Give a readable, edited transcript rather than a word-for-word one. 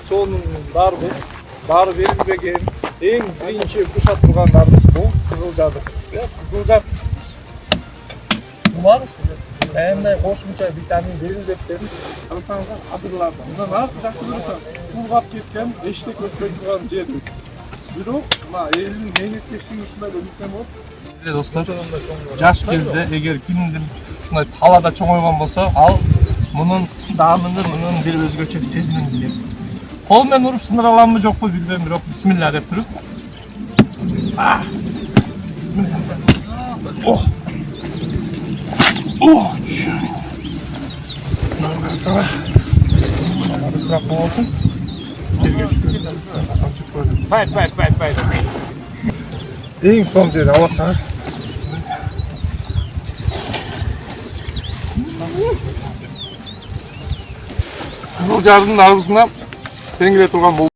Soğunun darı verilmegen en birinci kuşat durganlarımız bu Kızılcadır. Kızılca var. Hem qo'shimcha vitamin berilibdi. Alsanlar adırlardan. Bundan az жақсы dursa, bulgap ketken, eşlik ötpey turgan yer. Бирок, элдин мейнеткештигин ушундай билсем болот. Достор, жаш кезде эгер кимдир ушундай талада чоңойгон болсо, ал мунун даамын, мунун бир өзгөчө сезимин билет. Кол менен уруп сындыра аламбы жокпу билбейм, бирок бисмилла деп туруп. Бисмилла. Ох. Ох, чүй. Наңгырсыра. Наңгырсыра болсун. Жерге түшкөн. Байт. Эң son жер аласаң. Кызылжардың аргысына теңире турган бул